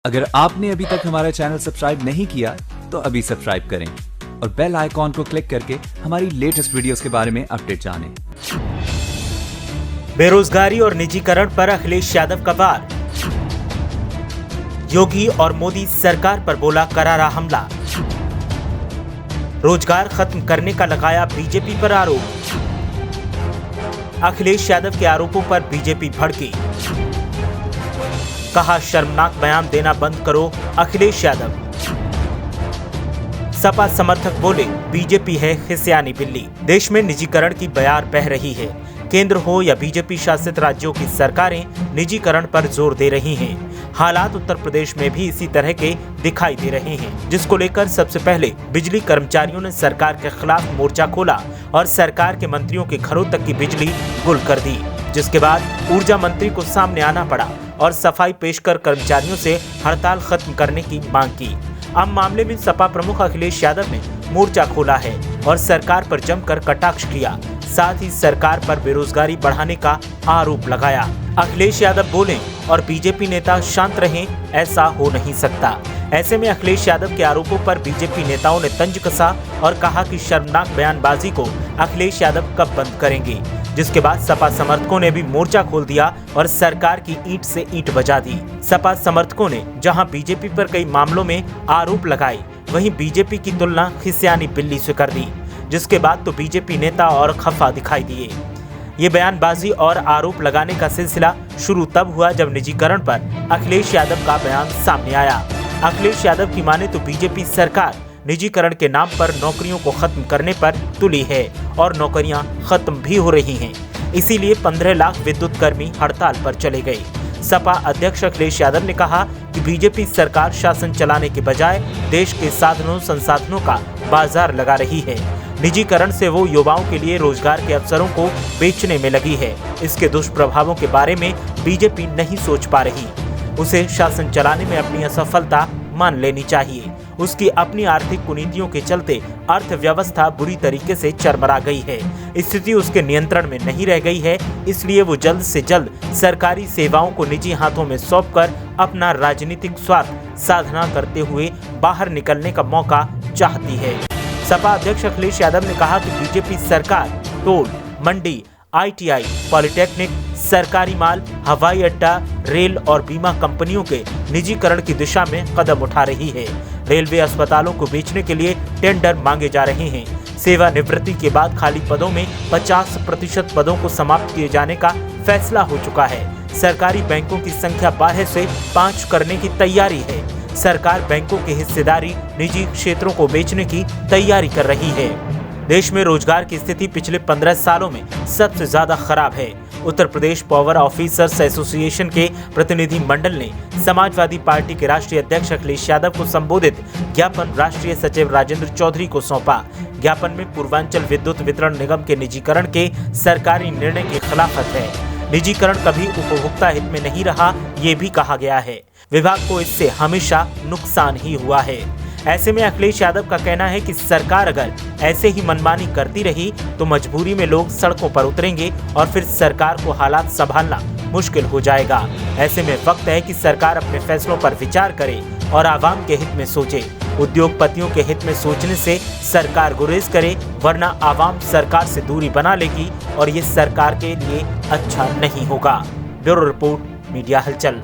अगर आपने अभी तक हमारा चैनल सब्सक्राइब नहीं किया तो अभी सब्सक्राइब करें और बेल आइकॉन को क्लिक करके हमारी लेटेस्ट वीडियोस के बारे में अपडेट जानें। बेरोजगारी और निजीकरण पर अखिलेश यादव का वार। योगी और मोदी सरकार पर बोला करारा हमला। रोजगार खत्म करने का लगाया बीजेपी पर आरोप। अखिलेश यादव के आरोपों पर बीजेपी भड़की। कहा शर्मनाक बयान देना बंद करो अखिलेश यादव। सपा समर्थक बोले बीजेपी है खिसियानी बिल्ली। देश में निजीकरण की बयार बह रही है। केंद्र हो या बीजेपी शासित राज्यों की सरकारें निजीकरण पर जोर दे रही हैं। हालात उत्तर प्रदेश में भी इसी तरह के दिखाई दे रहे हैं, जिसको लेकर सबसे पहले बिजली कर्मचारियों ने सरकार के खिलाफ मोर्चा खोला और सरकार के मंत्रियों के घरों तक की बिजली गुल कर दी, जिसके बाद ऊर्जा मंत्री को सामने आना पड़ा और सफाई पेश कर कर्मचारियों से हड़ताल खत्म करने की मांग की। अब मामले में सपा प्रमुख अखिलेश यादव ने मोर्चा खोला है और सरकार पर जमकर कटाक्ष किया, साथ ही सरकार पर बेरोजगारी बढ़ाने का आरोप लगाया। अखिलेश यादव बोले और बीजेपी नेता शांत रहें, ऐसा हो नहीं सकता। ऐसे में अखिलेश यादव के आरोपों पर बीजेपी नेताओं ने तंज कसा और कहा कि शर्मनाक बयानबाजी को अखिलेश यादव कब बंद करेंगे, जिसके बाद सपा समर्थकों ने भी मोर्चा खोल दिया और सरकार की ईंट से ईंट बजा दी। सपा समर्थकों ने जहां बीजेपी पर कई मामलों में आरोप लगाए, वहीं बीजेपी की तुलना खिसियानी बिल्ली से कर दी, जिसके बाद तो बीजेपी नेता और खफा दिखाई दिए। ये बयानबाजी और आरोप लगाने का सिलसिला शुरू तब हुआ जब निजीकरण पर अखिलेश यादव का बयान सामने आया। अखिलेश यादव की माने तो बीजेपी सरकार निजीकरण के नाम पर नौकरियों को खत्म करने पर तुली है और नौकरियां खत्म भी हो रही हैं। इसीलिए 15 लाख विद्युत कर्मी हड़ताल पर चले गए। सपा अध्यक्ष अखिलेश यादव ने कहा कि बीजेपी सरकार शासन चलाने के बजाय देश के साधनों संसाधनों का बाजार लगा रही है। निजीकरण से वो युवाओं के लिए रोजगार के अवसरों को बेचने में लगी है। इसके दुष्प्रभावों के बारे में बीजेपी नहीं सोच पा रही। उसे शासन चलाने में अपनी असफलता मान लेनी चाहिए। उसकी अपनी आर्थिक कुनीतियों के चलते अर्थव्यवस्था बुरी तरीके से चरमरा गई है। स्थिति उसके नियंत्रण में नहीं रह गई है, इसलिए वो जल्द से जल्द सरकारी सेवाओं को निजी हाथों में सौंपकर अपना राजनीतिक स्वार्थ साधना करते हुए बाहर निकलने का मौका चाहती है। सपा अध्यक्ष अखिलेश यादव ने कहा कि बीजेपी सरकार टोल, मंडी, ITI, पॉलिटेक्निक, सरकारी माल, हवाई अड्डा, रेल और बीमा कंपनियों के निजीकरण की दिशा में कदम उठा रही है। रेलवे अस्पतालों को बेचने के लिए टेंडर मांगे जा रहे हैं। सेवानिवृत्ति के बाद खाली पदों में 50% पदों को समाप्त किए जाने का फैसला हो चुका है। सरकारी बैंकों की संख्या 12 से 5 करने की तैयारी है। सरकार बैंकों की हिस्सेदारी निजी क्षेत्रों को बेचने की तैयारी कर रही है। देश में रोजगार की स्थिति पिछले 15 सालों में सबसे ज्यादा खराब है। Uttar Pradesh power officers association के प्रतिनिधि मंडल ने समाजवादी पार्टी के राष्ट्रीय अध्यक्ष अखिलेश यादव को संबोधित ज्ञापन राष्ट्रीय सचिव राजेंद्र चौधरी को सौंपा। ज्ञापन में पूर्वांचल विद्युत वितरण निगम के निजीकरण के सरकारी निर्णय की खिलाफत है। निजीकरण कभी उपभोक्ता हित में नहीं रहा, ये भी कहा गया है। विभाग को इससे हमेशा नुकसान ही हुआ है। ऐसे में अखिलेश यादव का कहना है कि सरकार अगर ऐसे ही मनमानी करती रही तो मजबूरी में लोग सड़कों पर उतरेंगे और फिर सरकार को हालात संभालना मुश्किल हो जाएगा। ऐसे में वक्त है कि सरकार अपने फैसलों पर विचार करे और आवाम के हित में सोचे। उद्योगपतियों के हित में सोचने से सरकार गुरेज करे, वरना आवाम सरकार से दूरी बना लेगी और ये सरकार के लिए अच्छा नहीं होगा। ब्यूरो रिपोर्ट, मीडिया हलचल।